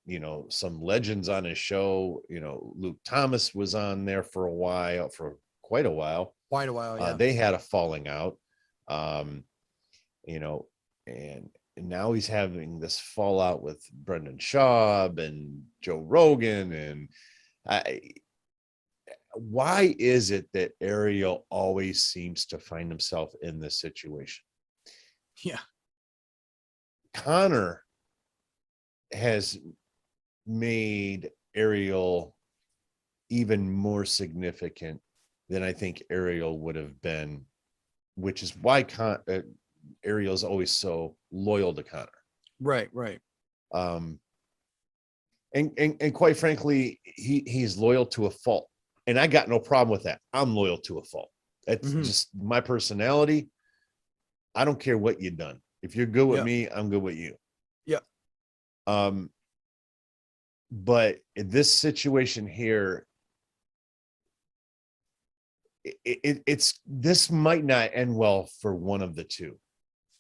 some legends on his show. Luke Thomas was on there for quite a while. Yeah. They had a falling out, and now he's having this fallout with Brendan Schaub and Joe Rogan. And why is it that Ariel always seems to find himself in this situation? Yeah. Connor has made Ariel even more significant than I think Ariel would have been, which is why Ariel's always so loyal to Connor. Right, right. And quite frankly, he's loyal to a fault. And I got no problem with that. I'm loyal to a fault. That's just my personality. I don't care what you've done. If you're good with me, I'm good with you. Yeah. But in this situation here, this might not end well for one of the two.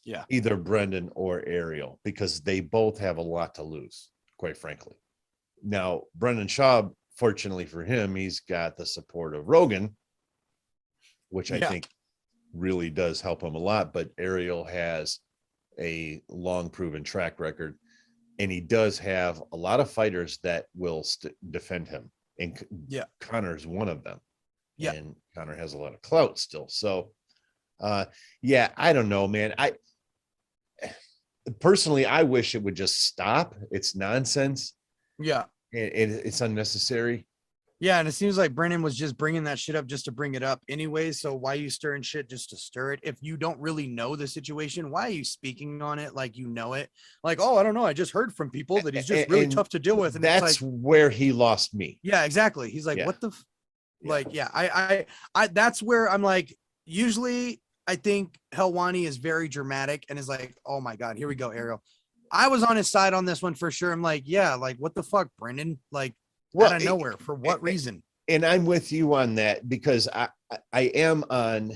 Yeah. Either Brendan or Ariel, because they both have a lot to lose, quite frankly. Now, Brendan Schaub, fortunately for him, he's got the support of Rogan, which I think really does help him a lot. But Ariel has a long proven track record, and he does have a lot of fighters that will defend him. And Connor's one of them. Yeah. And Connor has a lot of clout still. So, I don't know, man. Personally, I wish it would just stop. It's nonsense. Yeah. It's unnecessary. Yeah. And it seems like Brennan was just bringing that shit up just to bring it up anyway. So why are you stirring shit just to stir it? If you don't really know the situation, why are you speaking on it like you know it? Like, oh, I don't know. I just heard from people that he's just really tough to deal with. And that's it's like, where he lost me. Yeah, exactly. He's like, what the like, I that's where I'm like, usually I think Helwani is very dramatic and is like, oh my God, here we go, Ariel. I was on his side on this one for sure. I'm like, yeah, like what the fuck, Brendan? Like out of nowhere, for what reason? And I'm with you on that, because I am on,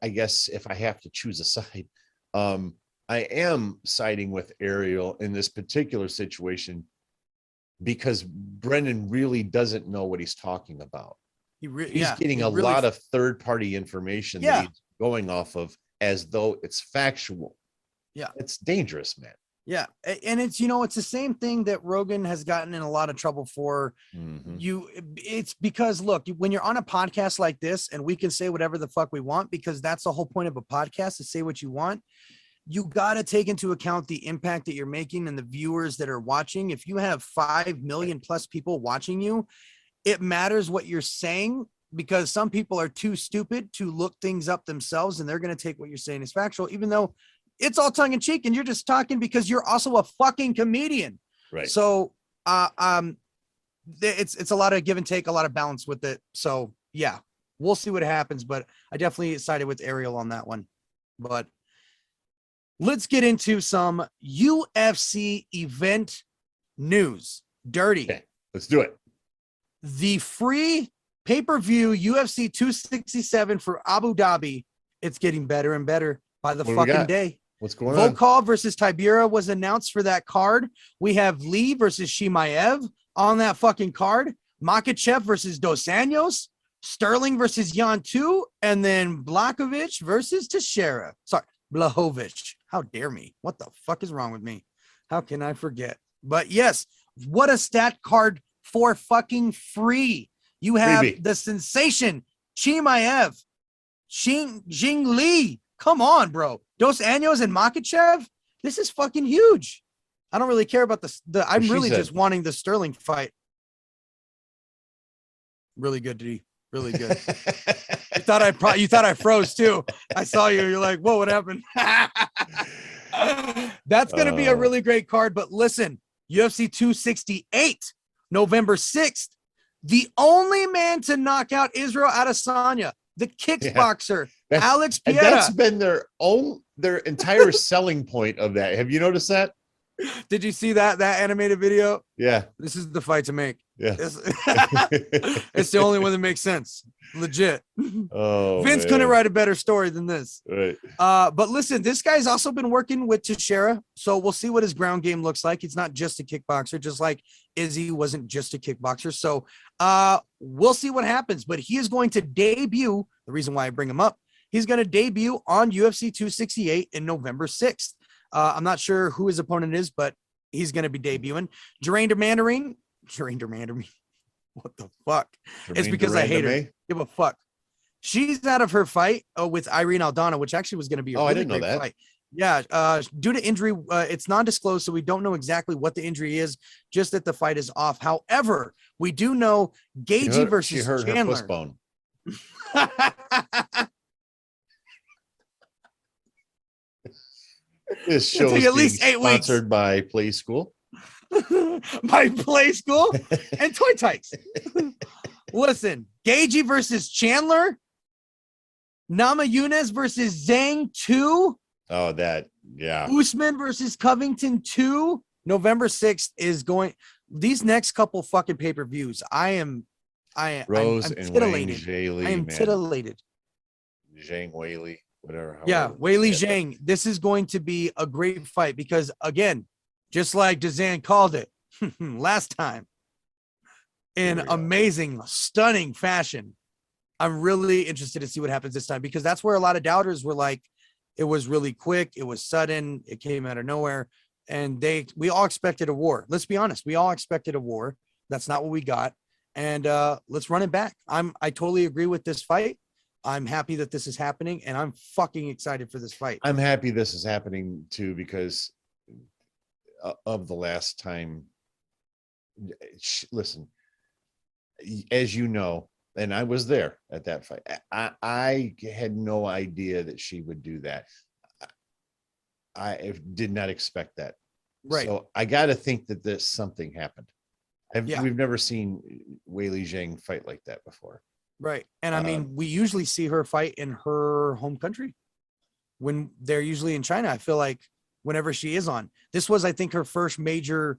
I guess if I have to choose a side, I am siding with Ariel in this particular situation, because Brendan really doesn't know what he's talking about. He's getting a lot of third-party information that he's going off of as though it's factual. Yeah. It's dangerous, man. Yeah. And it's, it's the same thing that Rogan has gotten in a lot of trouble for. It's because, look, when you're on a podcast like this, and we can say whatever the fuck we want, because that's the whole point of a podcast, to say what you want. You got to take into account the impact that you're making and the viewers that are watching. If you have 5 million plus people watching you, it matters what you're saying, because some people are too stupid to look things up themselves, and they're going to take what you're saying as factual, even though it's all tongue in cheek and you're just talking because you're also a fucking comedian. Right. So, it's a lot of give and take, a lot of balance with it. So yeah, we'll see what happens, but I definitely sided with Ariel on that one. But let's get into some UFC event news. Dirty. Okay, let's do it. The free pay-per-view UFC 267 for Abu Dhabi. It's getting better and better by the fucking day. What's going on? Volkov versus Tybura was announced for that card. We have Lee versus Shimaev on that fucking card. Makhachev versus Dos Anjos. Sterling versus Yan 2. And then Blachowicz versus Teixeira. Sorry, Blachowicz. How dare me? What the fuck is wrong with me? How can I forget? But yes, what a stat card for fucking free. You have the sensation, Chimaev, Jing Lee. Come on, bro. Dos Anjos and Makhachev. This is fucking huge. I don't really care about I'm really just wanting the Sterling fight. Really good, D. Really good. You thought I froze too. I saw you. You're like, whoa, what happened? That's going to be a really great card. But listen, UFC 268, November 6th, the only man to knock out Israel Adesanya, the kickboxer, Alex Piera. That's been their entire selling point of that. Have you noticed that? Did you see that animated video? Yeah. This is the fight to make. Yeah. It's the only one that makes sense. Legit. Oh, Vince couldn't write a better story than this. Right. But listen, this guy's also been working with Teixeira, so we'll see what his ground game looks like. He's not just a kickboxer, just like Izzy wasn't just a kickboxer. So we'll see what happens. But he is going to debut. The reason why I bring him up, he's going to debut on UFC 268 in November 6th. I'm not sure who his opponent is, but he's going to be debuting. Jarander Mandarin. What the fuck? It's because I hate her. Give a fuck. She's out of her fight with Irene Aldana, which actually was going to be a really great fight. Yeah, due to injury, it's non-disclosed, so we don't know exactly what the injury is, just that the fight is off. However, we do know Gagey versus Chandler. Her bone. This show is at least 8 sponsored weeks. By Play School. By Play School and Toy Tykes. Listen, Gagey versus Chandler. Namajunas versus Zhang 2. Oh, that, yeah. Usman versus Covington 2. November 6th is going. These next couple fucking pay-per-views, I'm titillated. I am titillated. Zhang Weili, whatever. Yeah, Weili Zhang. This is going to be a great fight because, again, just like DZAN called it last time, in amazing, stunning fashion. I'm really interested to see what happens this time because that's where a lot of doubters were like, it was really quick, it was sudden, it came out of nowhere, and we all expected a war. Let's be honest, we all expected a war. That's not what we got, and let's run it back. I totally agree with this fight. I'm happy that this is happening, and I'm fucking excited for this fight. I'm happy this is happening too because of the last time. Listen, as you know, and I was there at that fight. I had no idea that she would do that. I did not expect that. Right. So I got to think that there's something happened. We've never seen Weili Zhang fight like that before. Right. And I mean, we usually see her fight in her home country when they're usually in China. I feel like whenever she is on, this was, I think, her first major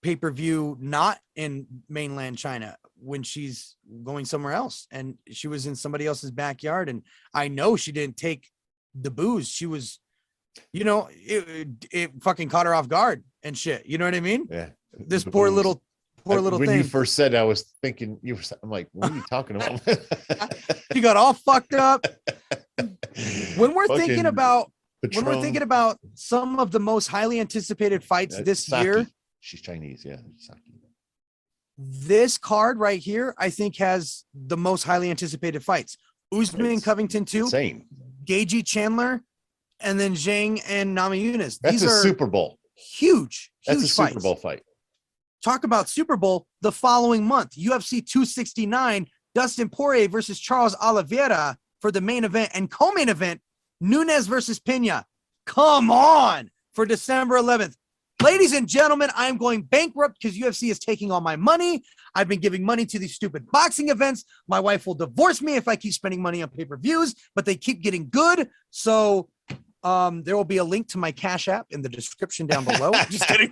pay-per-view not in mainland China when she's going somewhere else, and she was in somebody else's backyard, and I know she didn't take the booze. She was, it fucking caught her off guard and shit, you know what I mean? Yeah, this poor little when thing. You first said, I was thinking I'm like, what are you talking about? She got all fucked up. When we're thinking about some of the most highly anticipated fights this year. She's Chinese, yeah. Saki. This card right here, I think, has the most highly anticipated fights. Usman and Covington 2, insane. Gagey Chandler, and then Zhang and Namajunas. That's a Super Bowl. Huge That's a Super fights. Bowl fight. Talk about Super Bowl the following month. UFC 269, Dustin Poirier versus Charles Oliveira for the main event, and co-main event, Nunes versus Pena. Come on, for December 11th. Ladies and gentlemen, I am going bankrupt because UFC is taking all my money. I've been giving money to these stupid boxing events. My wife will divorce me if I keep spending money on pay-per-views, but they keep getting good. So there will be a link to my Cash App in the description down below. Just kidding.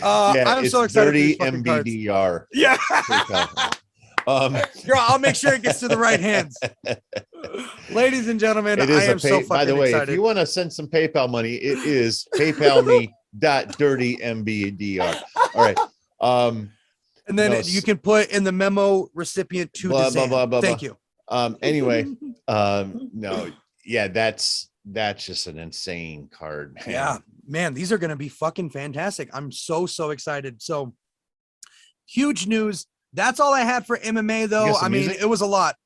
I'm so excited. Dirty MBDR. Yeah. Girl, I'll make sure it gets to the right hands. Ladies and gentlemen, I am so fucking by the way, excited. If you want to send some PayPal money, it is paypalme.dirtymBDR. All right. And then you can put in the memo recipient to DZAN. Thank you. Anyway, no, yeah, that's just an insane card. Man. Yeah, man, these are going to be fucking fantastic. I'm so excited. So huge news. That's all I had for MMA though. I mean, it was a lot.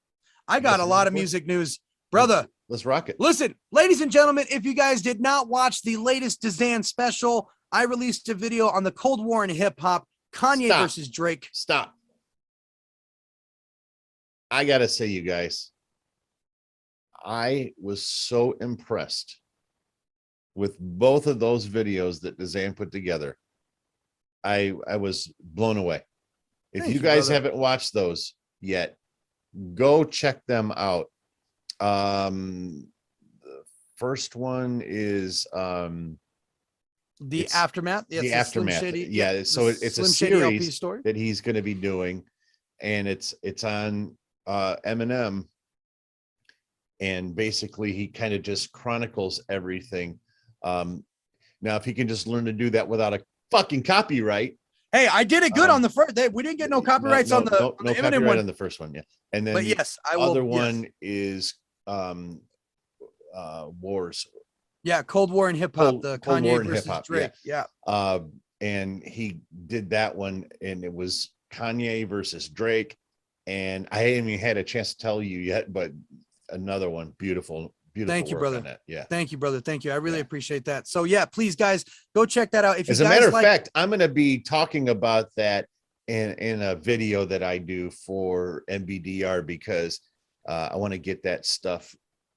I got a lot of music news, brother. Let's rock it. Listen, ladies and gentlemen, if you guys did not watch the latest DZAN special, I released a video on the Cold War in hip hop, Kanye versus Drake. Stop. I got to say, you guys, I was so impressed with both of those videos that DZAN put together. I was blown away. If you guys haven't watched those yet, go check them out. The first one is the Aftermath. Yes, the Aftermath. Yeah, so it's a series that he's going to be doing, and it's on Eminem, and basically he kind of just chronicles everything. Now, if he can just learn to do that without a fucking copyright. Hey, I did it good on the first. We didn't get no copyrights on the Eminem copyright one. On the first one, yeah. And then but yes, I will. Other one is Wars Yeah, Cold War and hip hop, the Cold War Kanye and versus hip hop. Drake. Yeah. And he did that one, and it was Kanye versus Drake. And I haven't even had a chance to tell you yet, but another one, beautiful Thank you, work brother. on that. Yeah. Thank you, brother. Thank you. I really Yeah. appreciate that. So yeah, please guys, go check that out. If you As a guys matter of like, fact, I'm going to be talking about that in a video that I do for MBDR, because I want to get that stuff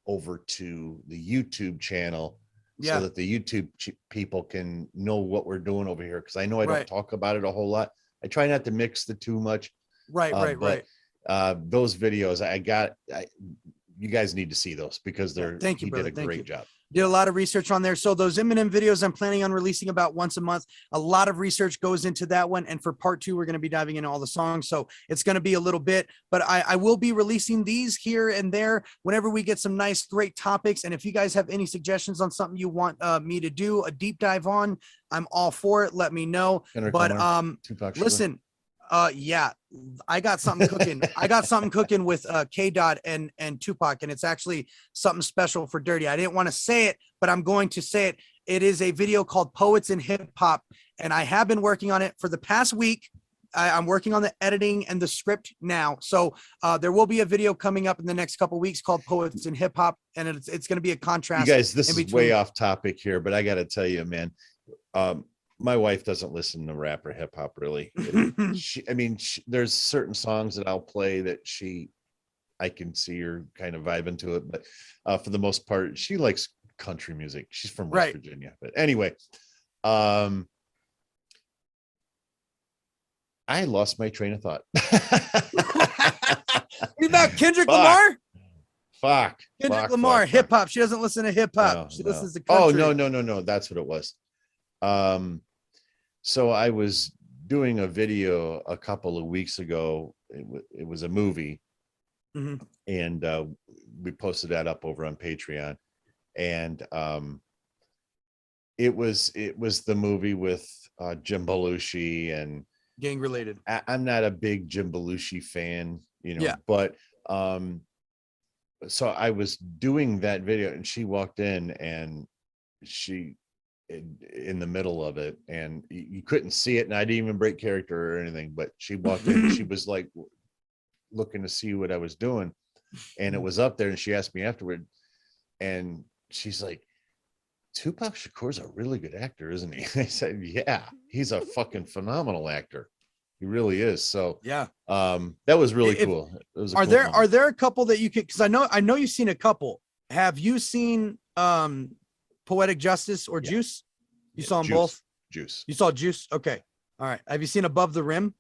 over to the YouTube channel, yeah, so that the YouTube people can know what we're doing over here. Because I know I don't right, talk about it a whole lot. I try not to mix the too much. right, But those videos you guys need to see those, because Yeah, thank you, he did brother. a Thank you. great job. Did a lot of research on there. So those Eminem videos I'm planning on releasing about once a month. A lot of research goes into that one. And for part 2, we're going to be diving into all the songs. So it's going to be a little bit, but I will be releasing these here and there whenever we get some nice, great topics. And if you guys have any suggestions on something you want me to do a deep dive on, I'm all for it. Let me know. But listen, yeah, I got something cooking. I got something cooking with K Dot and Tupac, and it's actually something special for Dirty. I didn't want to say it, but I'm going to say it. It is a video called Poets in Hip Hop, and I have been working on it for the past week. I'm working on the editing and the script now. So there will be a video coming up in the next couple of weeks called Poets in Hip Hop, and it's going to be a contrast. You guys, this is way off topic here, but I got to tell you, man, my wife doesn't listen to rap or hip hop really. There's certain songs that I'll play that I can see her kind of vibing to it, but for the most part, she likes country music. She's from West Virginia, but anyway, I lost my train of thought. What about Kendrick Lamar? Kendrick Lamar, hip hop. She doesn't listen to hip hop. She listens to country. Oh, no. That's what it was. So I was doing a video a couple of weeks ago. It was a movie, and we posted that up over on Patreon. And it was the movie with Jim Belushi and gang related. I'm not a big Jim Belushi fan, but so I was doing that video, and she walked in, and she in the middle of it, and you couldn't see it, and I didn't even break character or anything, but she walked in and she was like looking to see what I was doing, and it was up there, and she asked me afterward, and she's like, Tupac Shakur's a really good actor, isn't he? I said, yeah, he's a fucking phenomenal actor. He really is. So yeah, that was really cool. It was are there a couple that you could, because I know you've seen a couple. Have you seen Poetic Justice or Juice? You saw them both? Juice. You saw Juice? Okay. All right. Have you seen Above the Rim?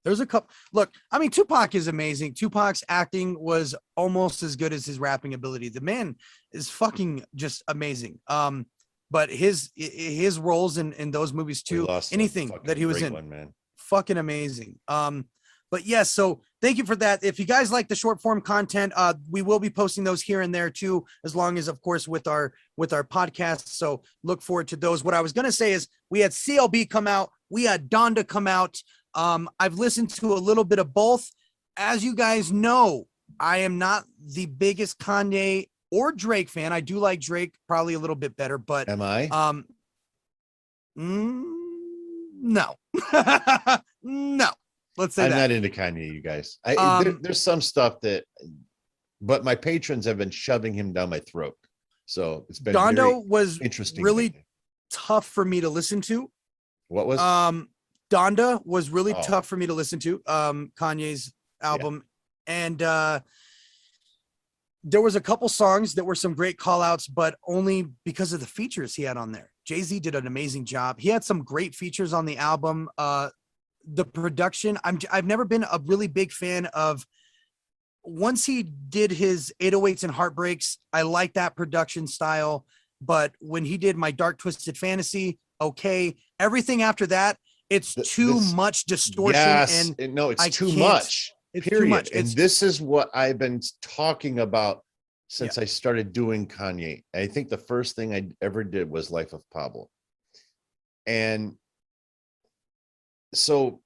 There's a couple. Look, I mean, Tupac is amazing. Tupac's acting was almost as good as his rapping ability. The man is fucking just amazing. But his roles in those movies too, anything that he was in, man, fucking amazing. But yes, so thank you for that. If you guys like the short form content, we will be posting those here and there too, as long as, of course, with our podcast. So look forward to those. What I was gonna say is we had CLB come out, we had Donda come out. I've listened to a little bit of both. As you guys know, I am not the biggest Kanye or Drake fan. I do like Drake probably a little bit better, but am I? No. No. Let's say I'm not into Kanye, you guys. There's some stuff but my patrons have been shoving him down my throat. So it's been Donda was interesting. Really tough for me to listen to. What was? Donda was really tough for me to listen to. Kanye's album, and there was a couple songs that were some great call outs, but only because of the features he had on there. Jay-Z did an amazing job. He had some great features on the album. The production, I've never been a really big fan of. Once he did his 808s and Heartbreaks, I like that production style. But when he did My Dark Twisted Fantasy, okay, everything after that, it's too much distortion. Yes, and no, it's too much. It's too much. And this is what I've been talking about since I started doing Kanye. I think the first thing I ever did was Life of Pablo. And so,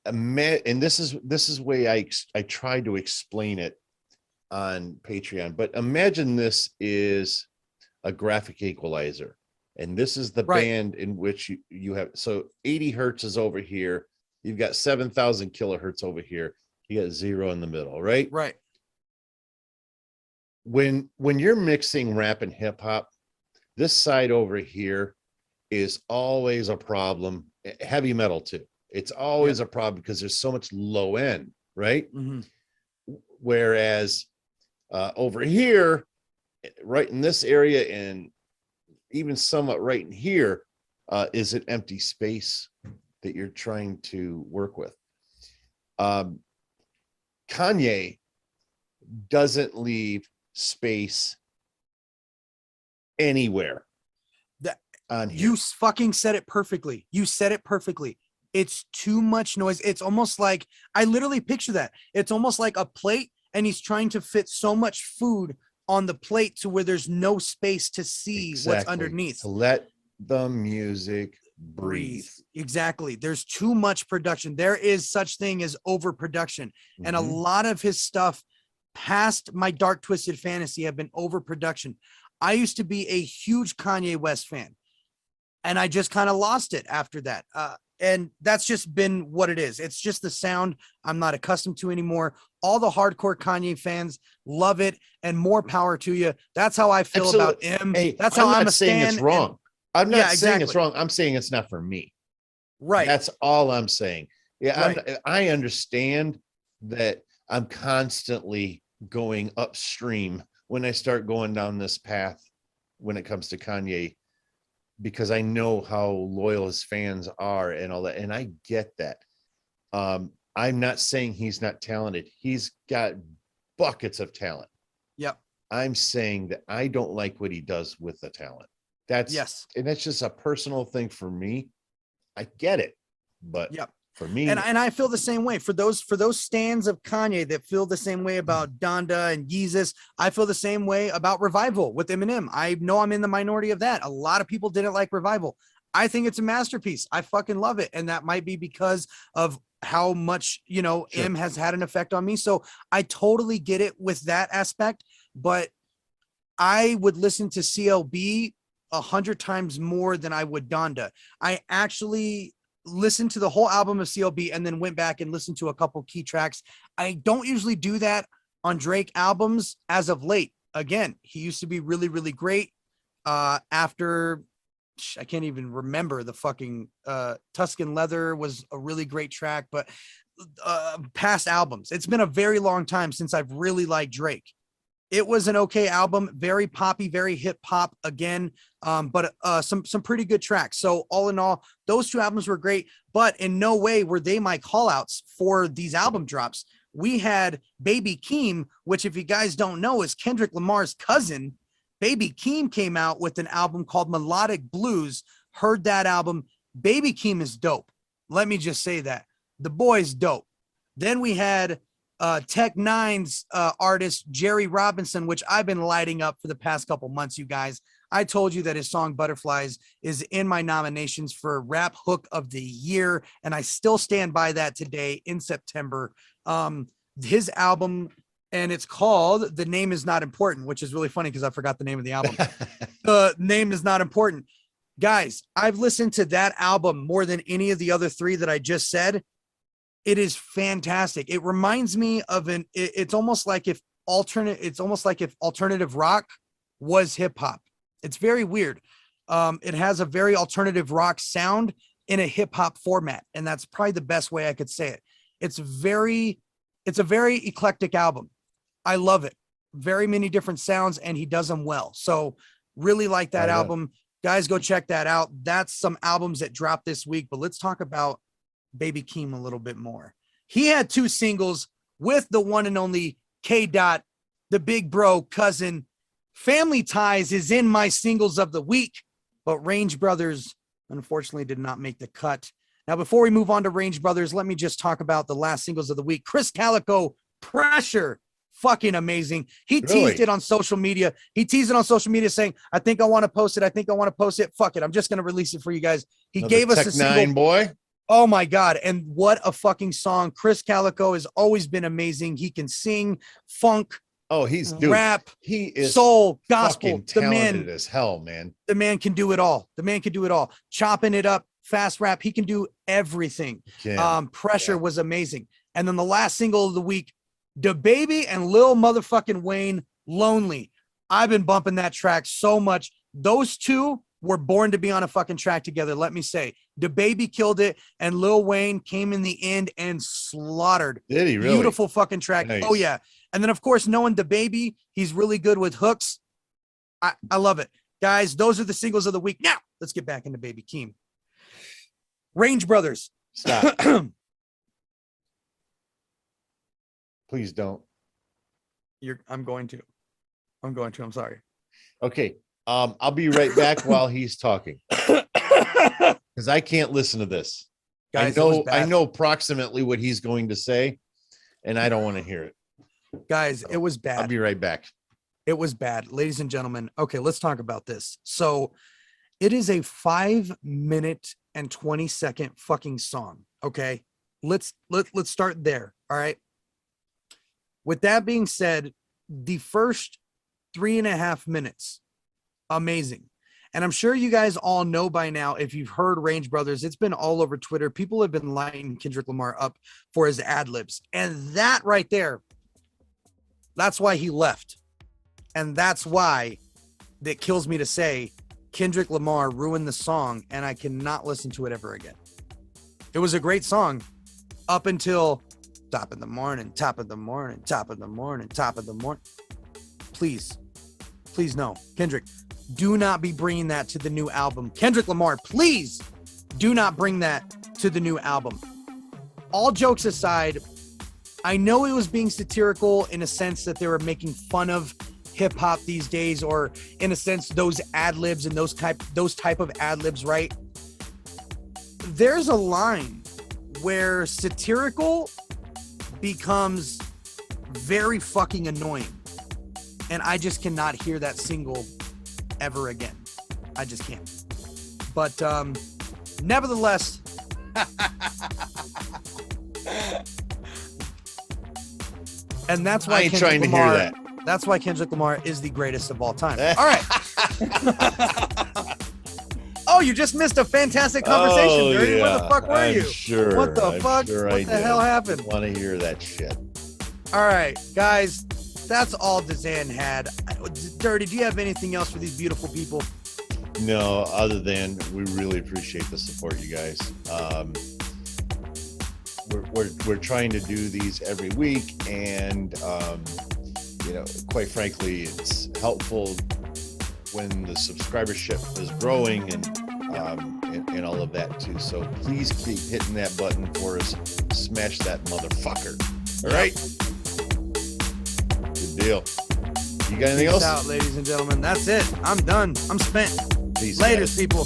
and this is way I try to explain it on Patreon, but imagine this is a graphic equalizer. And this is the Right. band in which you have, so 80 hertz is over here. You've got 7,000 kilohertz over here. You got 0 in the middle, right? Right. When you're mixing rap and hip hop, this side over here is always a problem. Heavy metal too. It's always a problem because there's so much low end, right? Mm-hmm. Whereas over here, right in this area, and even somewhat right in here, is an empty space that you're trying to work with. Kanye doesn't leave space anywhere. That on here. You fucking said it perfectly. You said it perfectly. It's too much noise. It's almost like, I literally picture that. It's almost like a plate and he's trying to fit so much food on the plate to where there's no space to see what's underneath. To let the music breathe. Exactly. There's too much production. There is such thing as overproduction. And a lot of his stuff past My Dark Twisted Fantasy have been overproduction. I used to be a huge Kanye West fan, and I just kind of lost it after that. And that's just been what it is. It's just the sound I'm not accustomed to anymore. All the hardcore Kanye fans love it, and more power to you. That's how I feel about him. Hey, that's how I'm not saying it's wrong. I'm not saying it's wrong. I'm saying it's not for me. Right. That's all I'm saying. Yeah, right. I understand that I'm constantly going upstream when I start going down this path when it comes to Kanye, because I know how loyal his fans are and all that. And I get that. I'm not saying he's not talented. He's got buckets of talent. Yep. I'm saying that I don't like what he does with the talent. That's and that's just a personal thing for me. I get it, but for me, and I feel the same way. For those stands of Kanye that feel the same way about Donda and Yeezus, I feel the same way about Revival with Eminem. I know I'm in the minority of that. A lot of people didn't like Revival. I think it's a masterpiece. I fucking love it, and that might be because of how much M has had an effect on me. So I totally get it with that aspect, but I would listen to CLB 100 times more than I would Donda. I actually listened to the whole album of CLB and then went back and listened to a couple key tracks. I don't usually do that on Drake albums as of late. Again, he used to be really, really great. After I can't even remember the fucking Tuscan Leather was a really great track, but past albums, it's been a very long time since I've really liked Drake. It was an okay album, very poppy, very hip hop again, but some pretty good tracks. So all in all, those two albums were great, but in no way were they my call outs for these album drops. We had Baby Keem, which if you guys don't know is Kendrick Lamar's cousin. Baby Keem came out with an album called Melodic Blues. Heard that album. Baby Keem is dope. Let me just say that. The boy's dope. Then we had Tech Nine's artist Jerry Robinson, which I've been lighting up for the past couple months, you guys. I told you that his song Butterflies is in my nominations for Rap Hook of the Year, and I still stand by that today in September. His album, and it's called The Name Is Not Important, which is really funny because I forgot the name of the album. The Name Is Not Important. Guys, I've listened to that album more than any of the other three that I just said. It is fantastic. It reminds me of it's almost like if alternative rock was hip hop. It's very weird. It has a very alternative rock sound in a hip hop format. And that's probably the best way I could say it. It's a very eclectic album. I love it. Very many different sounds, and he does them well. So really like that album. Guys, go check that out. That's some albums that dropped this week, but let's talk about Baby Keem a little bit more. He had 2 singles with the one and only K Dot, the big bro cousin. Family Ties is in my singles of the week, but Range Brothers unfortunately did not make the cut. Now, before we move on to Range Brothers, let me just talk about the last singles of the week. Chris Calico, Pressure, fucking amazing. He teased it on social media. He teased it on social media saying, I think I want to post it. Fuck it. I'm just going to release it for you guys. He gave us a single. Boy. Oh my God. And what a fucking song. Chris Calico has always been amazing. He can sing funk, Oh, he's dude. rap, He is soul, gospel. fucking The talented man, as hell, man. the man can do it all. The man can do it all. Chopping it up, fast rap. He can do everything. Pressure was amazing. And then the last single of the week, DaBaby and Lil motherfucking Wayne, Lonely. I've been bumping that track so much. Those two were born to be on a fucking track together. Let me say, DaBaby killed it, and Lil Wayne came in the end and slaughtered. Did he really? Beautiful fucking track. Nice. Oh yeah. And then of course, knowing DaBaby, he's really good with hooks. I love it. Guys, those are the singles of the week. Now, let's get back into Baby Keem. Range Brothers. Stop. Please don't. I'm going to. I'm sorry. Okay. I'll be right back while he's talking. Because I can't listen to this. Guys, I know approximately what he's going to say, and I don't want to hear it. Guys, it was bad. I'll be right back. It was bad. Ladies and gentlemen. Okay, let's talk about this. So it is a 5-minute and 20-second fucking song. Okay. Let's start there. All right. With that being said, the first 3.5 minutes, amazing. And I'm sure you guys all know by now, if you've heard Range Brothers, it's been all over Twitter. People have been lighting Kendrick Lamar up for his ad libs. And that right there, that's why he left. And that's why that kills me to say Kendrick Lamar ruined the song and I cannot listen to it ever again. It was a great song up until top of the morning, top of the morning, top of the morning, top of the morning. Please no. Kendrick, do not be bringing that to the new album. Kendrick Lamar, please do not bring that to the new album. All jokes aside, I know it was being satirical in a sense that they were making fun of hip hop these days, or in a sense, those ad libs and those type of ad libs, right? There's a line where satirical becomes very fucking annoying. And I just cannot hear that single ever again. I just can't. But nevertheless, and that's why I ain't trying to hear that. That's why Kendrick Lamar is the greatest of all time. All right. Oh, you just missed a fantastic conversation, Oh, Dirty. yeah. Where the fuck were I'm you? Sure. What the I'm fuck? Sure what the hell happened? I want to hear that shit. All right, guys. That's all DZAN had. Dirty, do you have anything else for these beautiful people? No, other than we really appreciate the support, you guys. We're trying to do these every week, and quite frankly, it's helpful when the subscribership is growing and all of that too. So please keep hitting that button for us. Smash that motherfucker. All right. Good deal. You got anything else? Peace out, ladies and gentlemen. That's it. I'm done. I'm spent. Peace, Later, guys. people.